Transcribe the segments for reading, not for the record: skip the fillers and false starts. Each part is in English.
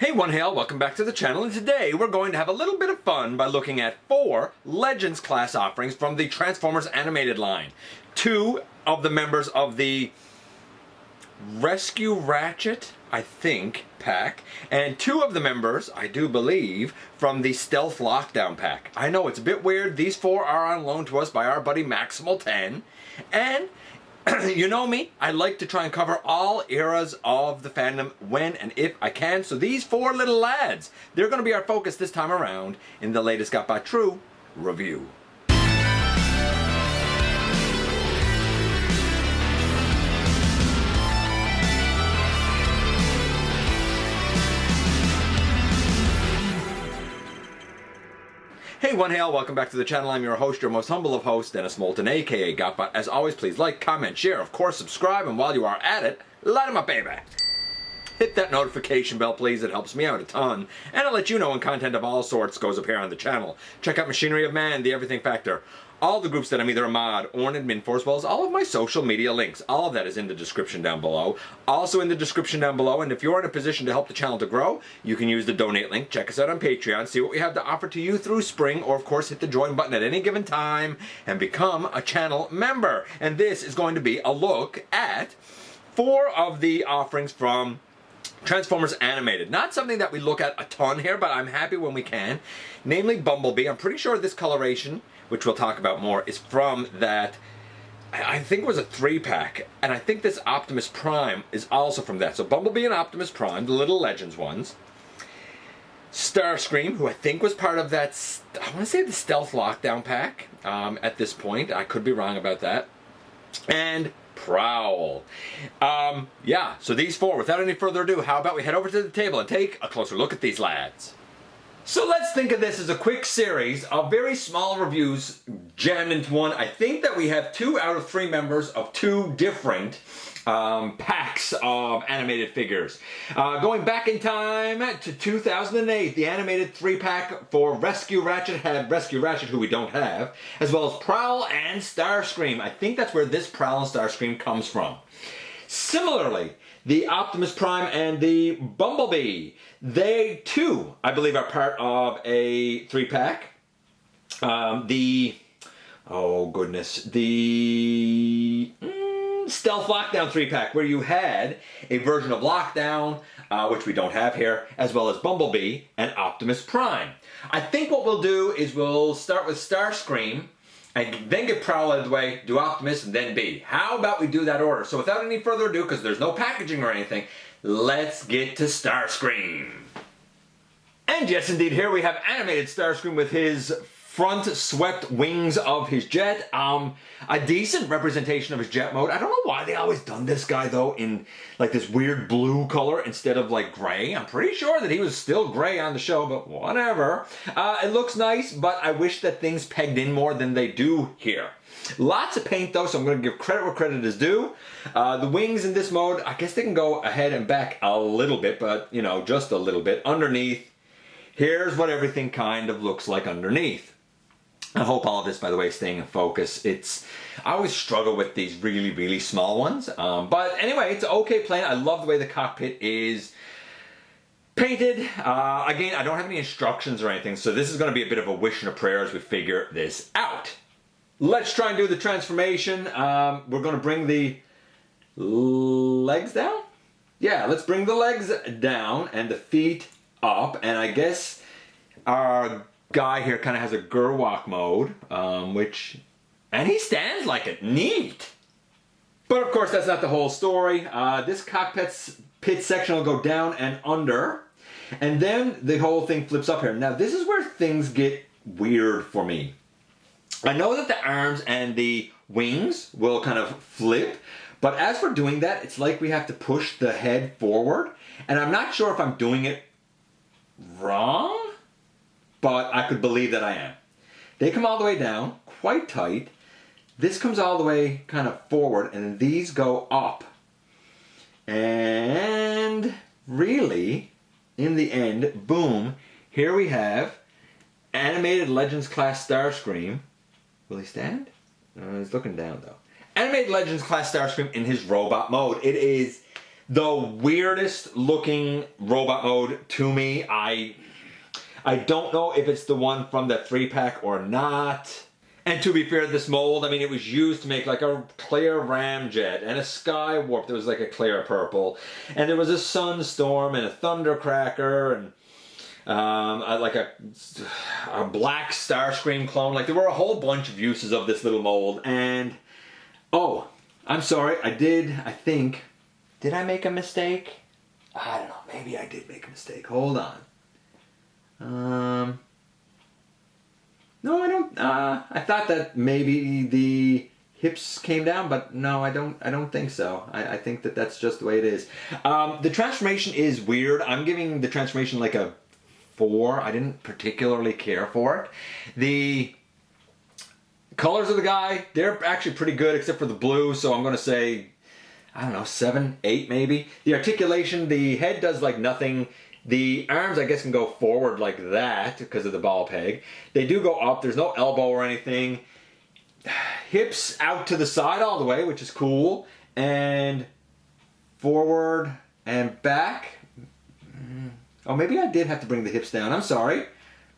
Hey One Hail, welcome back to the channel, and today we're going to have a little bit of fun by looking at 4 Legends class offerings from the Transformers animated line. 2 of the members of the Rescue Ratchet, I think, pack, and 2 of the members, I do believe, from the Stealth Lockdown pack. I know it's a bit weird, these 4 are on loan to us by our buddy Maximal10, and you know me, I like to try and cover all eras of the fandom when and if I can, so these 4 little lads, they're going to be our focus this time around in the latest GotBot True review. Hey One Hail, welcome back to the channel. I'm your host, your most humble of hosts, Dennis Moulton, aka GotBot. As always, please like, comment, share, of course subscribe, and while you are at it, light 'em up, baby! Hit that notification bell, please. It helps me out a ton. And I'll let you know when content of all sorts goes up here on the channel. Check out Machinery of Man, The Everything Factor, all the groups that I'm either a mod or an admin for, as well as all of my social media links. All of that is in the description down below. Also in the description down below, and if you're in a position to help the channel to grow, you can use the donate link. Check us out on Patreon, see what we have to offer to you through spring, or of course hit the join button at any given time and become a channel member. And this is going to be a look at 4 of the offerings from Transformers Animated. Not something that we look at a ton here, but I'm happy when we can. Namely Bumblebee. I'm pretty sure this coloration, which we'll talk about more, is from that, I think it was a 3-pack. And I think this Optimus Prime is also from that. So Bumblebee and Optimus Prime, the little Legends ones. Starscream, who I think was part of that, I want to say the Stealth Lockdown pack at this point. I could be wrong about that. And Prowl. Yeah, so these 4, without any further ado, how about we head over to the table and take a closer look at these lads. So let's think of this as a quick series of very small reviews jammed into one. I think that we have 2 out of 3 members of 2 different packs of animated figures. Going back in time to 2008, the animated 3-pack for Rescue Ratchet had Rescue Ratchet, who we don't have, as well as Prowl and Starscream. I think that's where this Prowl and Starscream comes from. Similarly, the Optimus Prime and the Bumblebee, they too, I believe, are part of a 3-pack. The Stealth Lockdown 3-pack, where you had a version of Lockdown, which we don't have here, as well as Bumblebee and Optimus Prime. I think what we'll do is we'll start with Starscream, and then get Prowl out of the way, do Optimus, and then B. How about we do that order? So without any further ado, because there's no packaging or anything, let's get to Starscream. And yes, indeed, here we have animated Starscream with his front swept wings of his jet. A decent representation of his jet mode. I don't know why they always done this guy, though, in like this weird blue color instead of like gray. I'm pretty sure that he was still gray on the show, but whatever. It looks nice, but I wish that things pegged in more than they do here. Lots of paint, though, so I'm going to give credit where credit is due. The wings in this mode, I guess they can go ahead and back a little bit, but, you know, just a little bit. Underneath, here's what everything kind of looks like underneath. I hope all of this, by the way, is staying in focus. I always struggle with these really, really small ones. But anyway, it's okay playing. I love the way the cockpit is painted. Again, I don't have any instructions or anything, so this is going to be a bit of a wish and a prayer as we figure this out. Let's try and do the transformation. We're going to bring the legs down? Yeah, let's bring the legs down and the feet up. And I guess our guy here kind of has a Gerwalk mode, and he stands like it. Neat! But of course, that's not the whole story. This cockpit section will go down and under, and then the whole thing flips up here. Now, this is where things get weird for me. I know that the arms and the wings will kind of flip, but as we're doing that, it's like we have to push the head forward, and I'm not sure if I'm doing it wrong, but I could believe that I am. They come all the way down, quite tight. This comes all the way kind of forward, and these go up. And really, in the end, boom, here we have animated Legends class Starscream. Will he stand? He's looking down, though. Animated Legends class Starscream in his robot mode. It is the weirdest looking robot mode to me. I don't know if it's the one from the 3-pack or not. And to be fair, this mold, I mean, it was used to make like a clear ramjet and a sky warp that was like a clear purple. And there was a sunstorm and a thundercracker and like a black Starscream clone. Like there were a whole bunch of uses of this little mold. And, oh, I'm sorry, did I make a mistake? I don't know, maybe I did make a mistake. Hold on. No, I don't. I thought that maybe the hips came down, but no, I don't think so. I think that that's just the way it is. The transformation is weird. I'm giving the transformation like a 4. I didn't particularly care for it. The colors of the guy, they're actually pretty good except for the blue, so I'm going to say, I don't know, 7, 8 maybe. The articulation, the head does like nothing. The arms, I guess, can go forward like that because of the ball peg. They do go up. There's no elbow or anything. Hips out to the side all the way, which is cool. And forward and back. Oh, maybe I did have to bring the hips down. I'm sorry.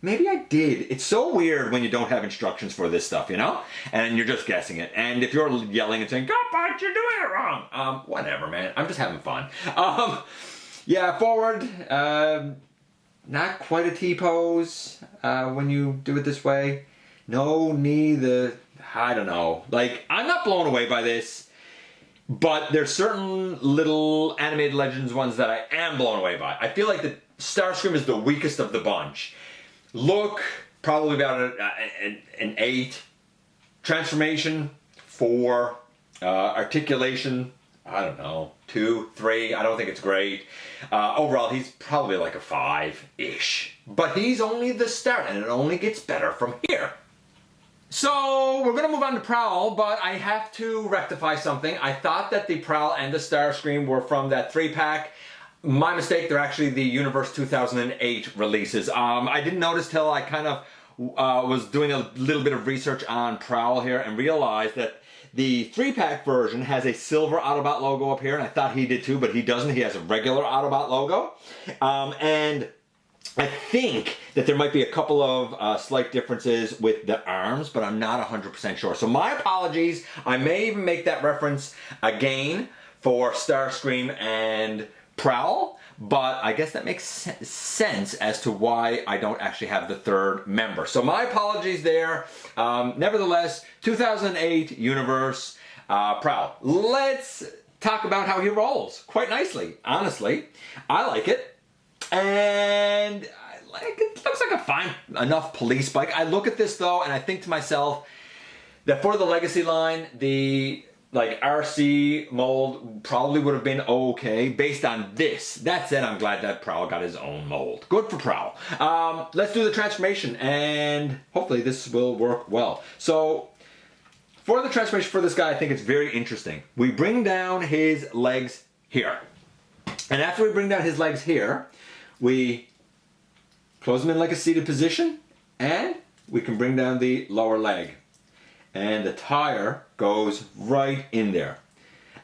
Maybe I did. It's so weird when you don't have instructions for this stuff, you know? And you're just guessing it. And if you're yelling and saying, GotBot, you're doing it wrong. Whatever, man. I'm just having fun. Yeah, forward, not quite a T-pose when you do it this way. No knee, I don't know. Like, I'm not blown away by this, but there's certain little animated Legends ones that I am blown away by. I feel like the Starscream is the weakest of the bunch. Look, probably about an 8. Transformation, 4. Articulation, I don't know, 2, 3. I don't think it's great. Overall, he's probably like a 5-ish. But he's only the start, and it only gets better from here. So, we're going to move on to Prowl, but I have to rectify something. I thought that the Prowl and the Starscream were from that 3-pack. My mistake, they're actually the Universe 2008 releases. I didn't notice till I kind of was doing a little bit of research on Prowl here and realized that the 3-pack version has a silver Autobot logo up here, and I thought he did too, but he doesn't. He has a regular Autobot logo. And I think that there might be a couple of slight differences with the arms, but I'm not 100% sure. So my apologies. I may even make that reference again for Starscream and Prowl, but I guess that makes sense as to why I don't actually have the 3rd member. So my apologies there. Nevertheless, 2008 Universe Prowl. Let's talk about how he rolls. Quite nicely, honestly. I like it. And it looks like a fine enough police bike. I look at this though, and I think to myself that for the Legacy line, the RC mold probably would have been okay based on this. That said, I'm glad that Prowl got his own mold. Good for Prowl. Let's do the transformation, and hopefully this will work well. So, for the transformation for this guy, I think it's very interesting. We bring down his legs here. And after we bring down his legs here, we close them in like a seated position, and we can bring down the lower leg. And the tire goes right in there.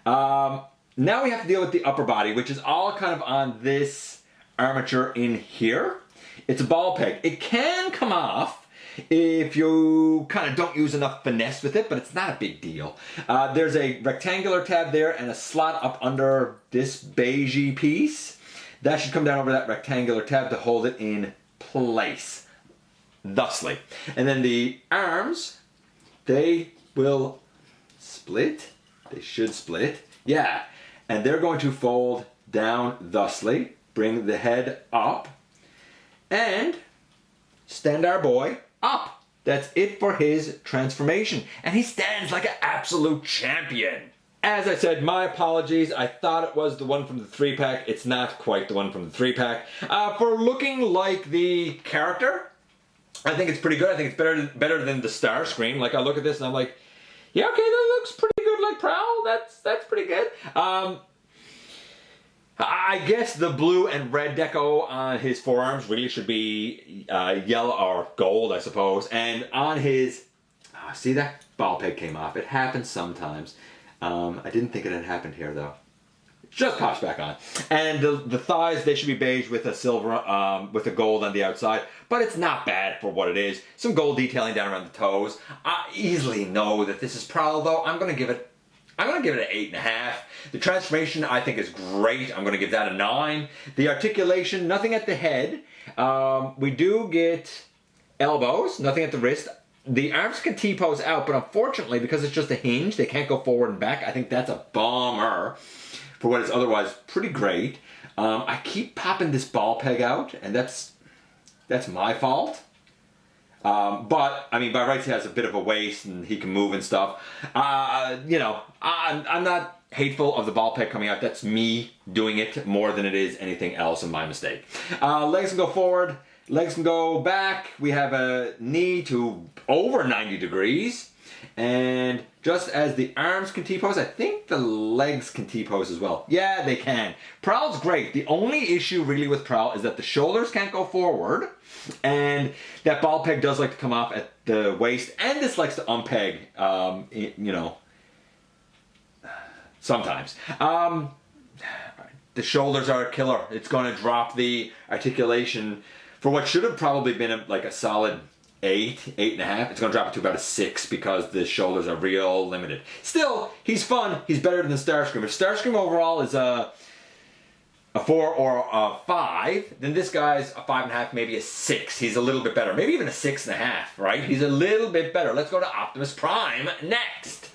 Now we have to deal with the upper body, which is all kind of on this armature in here. It's a ball peg. It can come off if you kind of don't use enough finesse with it, but it's not a big deal. There's a rectangular tab there and a slot up under this beigey piece. That should come down over that rectangular tab to hold it in place, thusly. And then the arms, they will split. They should split. Yeah. And they're going to fold down thusly. Bring the head up. And stand our boy up. That's it for his transformation. And he stands like an absolute champion. As I said, my apologies. I thought it was the one from the 3-pack. It's not quite the one from the 3-pack. For looking like the character, I think it's pretty good. I think it's better than the Starscream. Like, I look at this and I'm like, yeah, okay, that looks pretty good like Prowl. That's pretty good. I guess the blue and red deco on his forearms really should be yellow or gold, I suppose. And on his, see, that ball peg came off. It happens sometimes. I didn't think it had happened here though. Just pops back on. And the thighs, they should be beige with a silver, with a gold on the outside. But it's not bad for what it is. Some gold detailing down around the toes. I easily know that this is Prowl, though. I'm going to give it an 8.5. The transformation, I think, is great. I'm going to give that a 9. The articulation, nothing at the head. We do get elbows, nothing at the wrist. The arms can T-pose out, but unfortunately, because it's just a hinge, they can't go forward and back. I think that's a bummer for what is otherwise pretty great. I keep popping this ball peg out, and that's my fault. But, I mean, by rights he has a bit of a waist and he can move and stuff. You know, I'm not hateful of the ball peg coming out. That's me doing it more than it is anything else and my mistake. Legs can go forward. Legs can go back. We have a knee to over 90 degrees. And just as the arms can T-pose, I think the legs can T-pose as well. Yeah, they can. Prowl's great. The only issue really with Prowl is that the shoulders can't go forward. And that ball peg does like to come off at the waist. And this likes to unpeg, you know, sometimes. The shoulders are a killer. It's going to drop the articulation for what should have probably been like a solid 8.5. It's going to drop it to about a 6 because the shoulders are real limited. Still, he's fun. He's better than Starscream. If Starscream overall is a 4 or a 5, then this guy's a 5.5, maybe a 6. He's a little bit better. Maybe even a 6.5, right? He's a little bit better. Let's go to Optimus Prime next.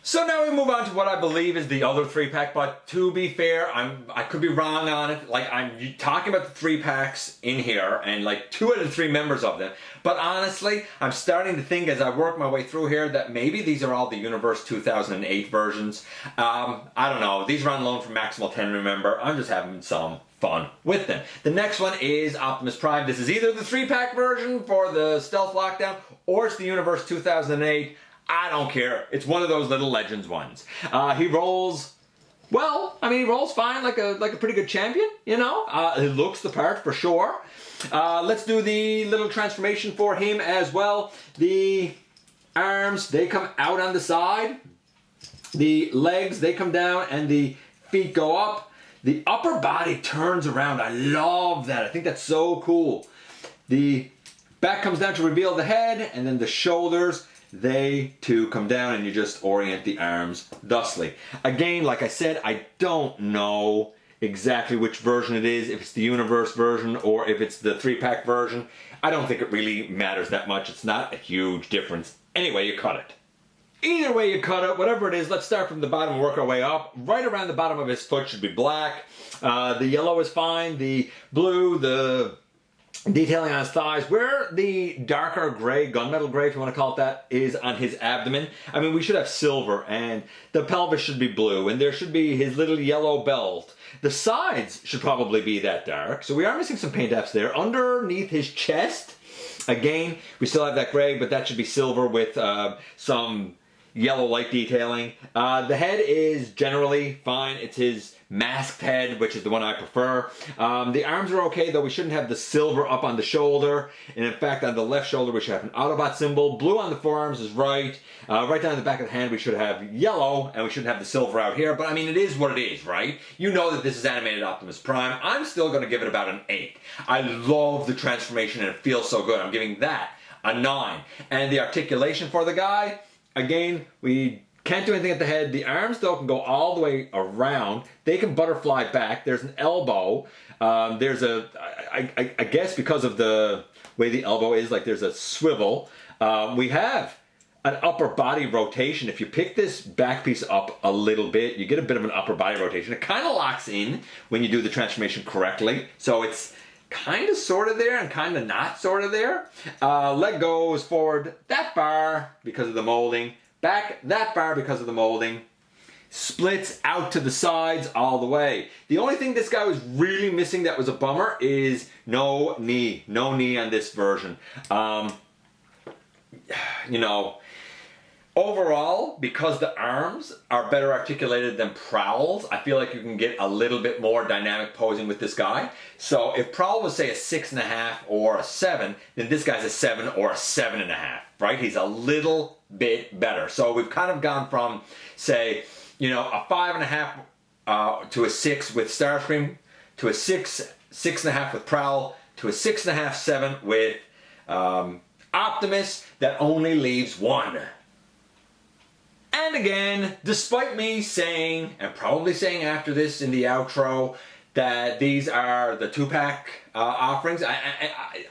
So now we move on to what I believe is the other 3-pack, but to be fair, I could be wrong on it. Like, I'm talking about the 3-packs in here, and like 2 out of 3 members of them. But honestly, I'm starting to think as I work my way through here that maybe these are all the Universe 2008 versions. I don't know. These are on loan from Maximal 10, remember. I'm just having some fun with them. The next one is Optimus Prime. This is either the 3-pack version for the Stealth Lockdown, or it's the Universe 2008. I don't care. It's one of those little Legends ones. He rolls, well, I mean, he rolls fine, like a pretty good champion, you know? He looks the part for sure. Let's do the little transformation for him as well. The arms, they come out on the side. The legs, they come down, and the feet go up. The upper body turns around. I love that. I think that's so cool. The back comes down to reveal the head, and then the shoulders, they too come down, and you just orient the arms thusly. Again, like I said, I don't know exactly which version it is, if it's the Universe version or if it's the 3-pack version. I don't think it really matters that much. It's not a huge difference. Anyway, you cut it. Either way you cut it, whatever it is, let's start from the bottom and work our way up. Right around the bottom of his foot should be black. The yellow is fine. The blue, the detailing on his thighs, where the darker gray, gunmetal gray if you want to call it that, is on his abdomen. I mean, we should have silver, and the pelvis should be blue, and there should be his little yellow belt. The sides should probably be that dark, so we are missing some paint apps there. Underneath his chest, again, we still have that gray, but that should be silver with some yellow light detailing. The head is generally fine. It's his masked head, which is the one I prefer. The arms are okay, though we shouldn't have the silver up on the shoulder. And in fact, on the left shoulder, we should have an Autobot symbol. Blue on the forearms is right. Right down the back of the hand, we should have yellow, and we shouldn't have the silver out here. But I mean, it is what it is, right? You know that this is animated Optimus Prime. I'm still going to give it about an 8. I love the transformation, and it feels so good. I'm giving that a 9. And the articulation for the guy, again, we can't do anything at the head. The arms, though, can go all the way around. They can butterfly back. There's an elbow. There's a, I guess because of the way the elbow is, like there's a swivel. We have an upper body rotation. If you pick this back piece up a little bit, you get a bit of an upper body rotation. It kind of locks in when you do the transformation correctly. So it's kind of sort of there and kind of not sort of there. Leg goes forward that far because of the molding. Back that far because of the molding. Splits out to the sides all the way. The only thing this guy was really missing that was a bummer is no knee. No knee on this version. You know, overall, because the arms are better articulated than Prowl's, I feel like you can get a little bit more dynamic posing with this guy. So if Prowl was, say, a 6.5 or a 7, then this guy's a 7 or a 7.5, right? He's a little bit better. So we've kind of gone from, say, you know, a 5.5 to a 6 with Starscream, to a 6, 6.5 with Prowl, to a 6.5, 7 with Optimus. That only leaves 1. And again, despite me saying, and probably saying after this in the outro, that these are the 2-pack offerings,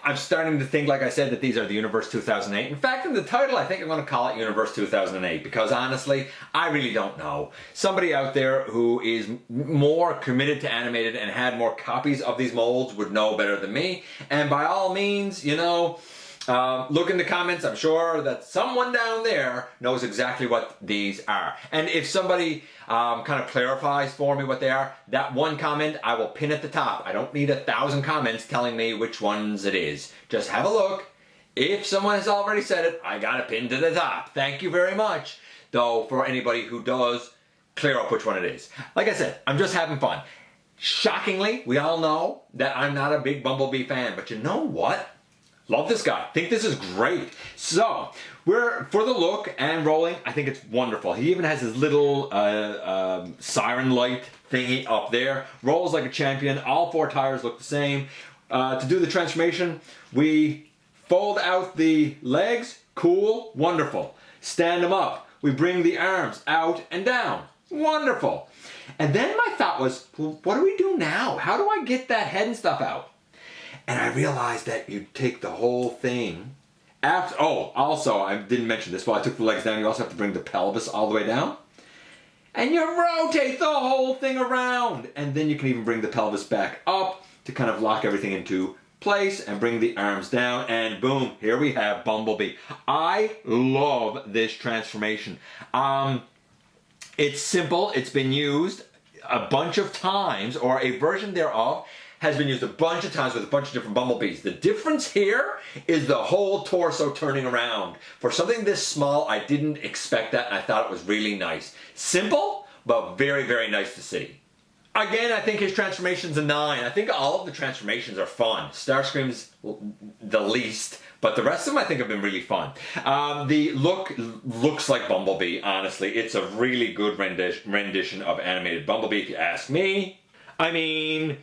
I'm starting to think, like I said, that these are the Universe 2008. In fact, in the title, I think I'm going to call it Universe 2008, because honestly, I really don't know. Somebody out there who is more committed to animated and had more copies of these molds would know better than me. And by all means, you know, look in the comments. I'm sure that someone down there knows exactly what these are. And if somebody kind of clarifies for me what they are, that one comment I will pin at the top. I don't need 1,000 comments telling me which ones it is. Just have a look. If someone has already said it, I got it pinned to the top. Thank you very much. Though, for anybody who does, clear up which one it is. Like I said, I'm just having fun. Shockingly, we all know that I'm not a big Bumblebee fan, but you know what? Love this guy. Think this is great. So, we're, for the look and rolling, I think it's wonderful. He even has his little siren light thingy up there. Rolls like a champion. All 4 tires look the same. To do the transformation, we fold out the legs. Cool. Wonderful. Stand them up. We bring the arms out and down. Wonderful. And then my thought was, well, what do we do now? How do I get that head and stuff out? And I realized that you take the whole thing after. Oh, also, I didn't mention this. While I took the legs down, you also have to bring the pelvis all the way down. And you rotate the whole thing around. And then you can even bring the pelvis back up to kind of lock everything into place and bring the arms down. And boom, here we have Bumblebee. I love this transformation. It's simple. It's been used a bunch of times, or a version thereof has been used a bunch of times with a bunch of different Bumblebees. The difference here is the whole torso turning around. For something this small, I didn't expect that, and I thought it was really nice. Simple, but very, very nice to see. Again, I think his transformation's a 9. I think all of the transformations are fun. Starscream's the least, but the rest of them I think have been really fun. The look looks like Bumblebee, honestly. It's a really good rendition of animated Bumblebee, if you ask me. I mean,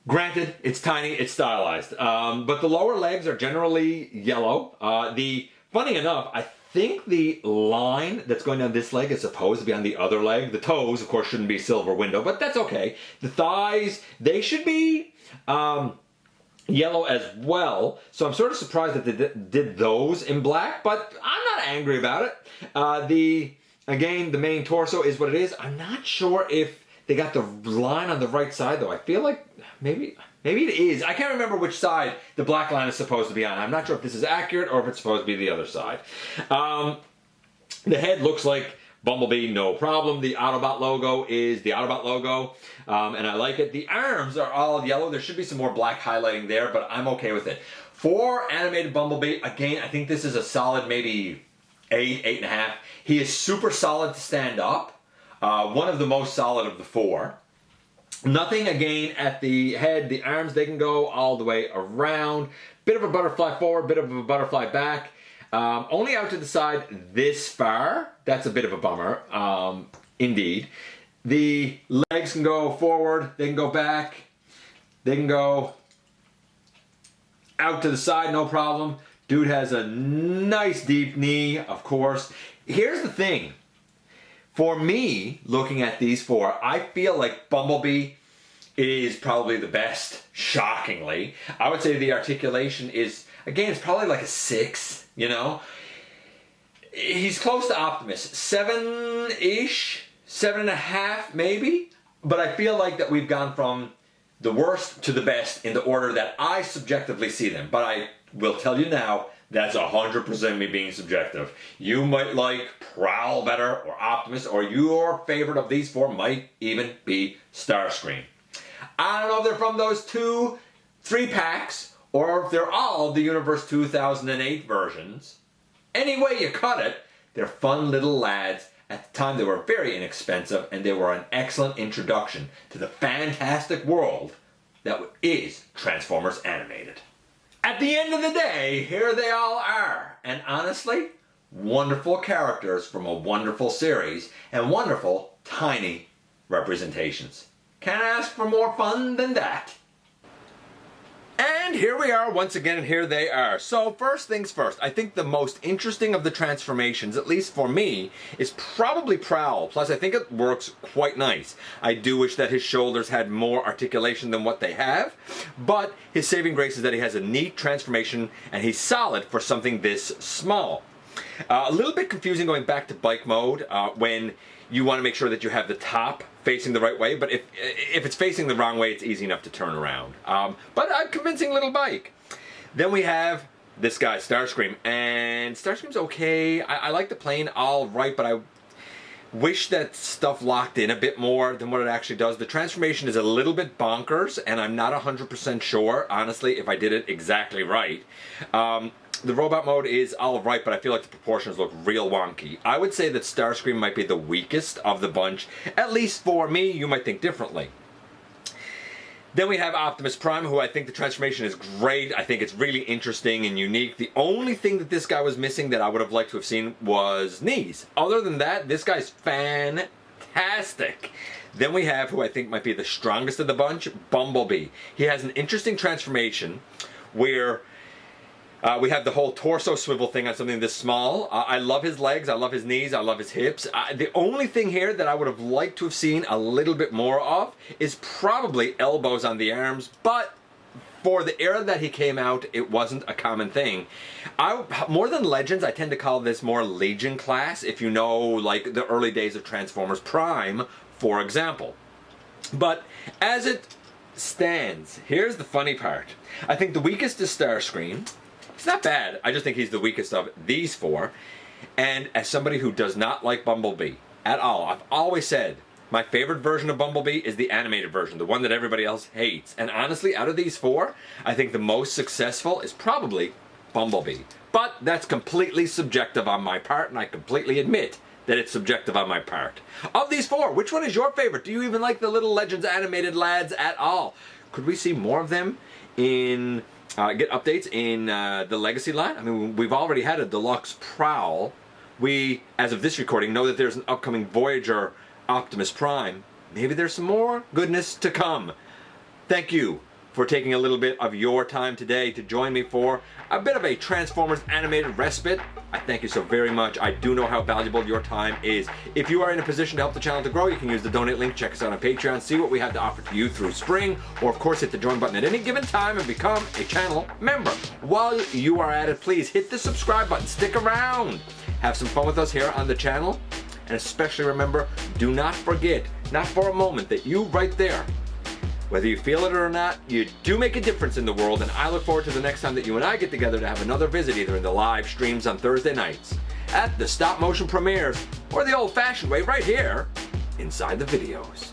granted, it's tiny, it's stylized, but the lower legs are generally yellow. Funny enough, I think the line that's going down this leg is supposed to be on the other leg. The toes, of course, shouldn't be silver window, but that's okay. The thighs, they should be yellow as well. So I'm sort of surprised that they did those in black, but I'm not angry about it. Again, the main torso is what it is. I'm not sure if they got the line on the right side, though. I feel like maybe it is. I can't remember which side the black line is supposed to be on. I'm not sure if this is accurate or if it's supposed to be the other side. The head looks like Bumblebee, no problem. The Autobot logo is the Autobot logo, and I like it. The arms are all yellow. There should be some more black highlighting there, but I'm okay with it. For animated Bumblebee, again, I think this is a solid maybe 8, 8.5. He is super solid to stand up. One of the most solid of the 4. Nothing, again, at the head. The arms, they can go all the way around. Bit of a butterfly forward, bit of a butterfly back. Only out to the side this far. That's a bit of a bummer, indeed. The legs can go forward, they can go back, they can go out to the side, no problem. Dude has a nice deep knee, of course. Here's the thing. For me, looking at these 4, I feel like Bumblebee is probably the best, shockingly. I would say the articulation is, again, it's probably like a 6, you know? He's close to Optimus. 7-ish, 7.5 maybe? But I feel like that we've gone from the worst to the best in the order that I subjectively see them. But I will tell you now, that's 100% me being subjective. You might like Prowl better, or Optimus, or your favorite of these 4 might even be Starscream. I don't know if they're from those 2 3-packs, or if they're all the Universe 2008 versions. Any way you cut it, they're fun little lads. At the time, they were very inexpensive, and they were an excellent introduction to the fantastic world that is Transformers Animated. At the end of the day, here they all are. And honestly, wonderful characters from a wonderful series and wonderful, tiny representations. Can't ask for more fun than that. And here we are once again, and here they are. So first things first, I think the most interesting of the transformations, at least for me, is probably Prowl. Plus I think it works quite nice. I do wish that his shoulders had more articulation than what they have, but his saving grace is that he has a neat transformation and he's solid for something this small. A little bit confusing going back to bike mode when you want to make sure that you have the top facing the right way, but if it's facing the wrong way, it's easy enough to turn around. But a convincing little bike. Then we have this guy, Starscream, and Starscream's okay. I like the plane all right, but I wish that stuff locked in a bit more than what it actually does. The transformation is a little bit bonkers, and I'm not 100% sure, honestly, if I did it exactly right. The robot mode is all right, but I feel like the proportions look real wonky. I would say that Starscream might be the weakest of the bunch, at least for me. You might think differently. Then we have Optimus Prime, who I think the transformation is great. I think it's really interesting and unique. The only thing that this guy was missing that I would have liked to have seen was knees. Other than that, this guy's fantastic. Then we have, who I think might be the strongest of the bunch, Bumblebee. He has an interesting transformation where we have the whole torso swivel thing on something this small. I love his legs, I love his knees, I love his hips. The only thing here that I would have liked to have seen a little bit more of is probably elbows on the arms, but for the era that he came out, it wasn't a common thing. More than Legends, I tend to call this more Legion class, if you know, like the early days of Transformers Prime, for example. But as it stands, here's the funny part. I think the weakest is Starscream. It's not bad. I just think he's the weakest of these four. And as somebody who does not like Bumblebee at all, I've always said my favorite version of Bumblebee is the animated version, the one that everybody else hates. And honestly, out of these four, I think the most successful is probably Bumblebee. But that's completely subjective on my part, and I completely admit that it's subjective on my part. Of these four, which one is your favorite? Do you even like the little Legends animated lads at all? Could we see more of them in... get updates in the Legacy line? I mean, we've already had a deluxe Prowl. We, as of this recording, know that there's an upcoming Voyager Optimus Prime. Maybe there's some more goodness to come. Thank you for taking a little bit of your time today to join me for a bit of a Transformers animated respite. I thank you so very much. I do know how valuable your time is. If you are in a position to help the channel to grow, you can use the donate link, check us out on Patreon, see what we have to offer to you through spring, or of course hit the join button at any given time and become a channel member. While you are at it, please hit the subscribe button, stick around, have some fun with us here on the channel, and especially remember, do not forget, not for a moment, that you right there, whether you feel it or not, you do make a difference in the world, and I look forward to the next time that you and I get together to have another visit, either in the live streams on Thursday nights, at the stop motion premieres, or the old-fashioned way right here, inside the videos.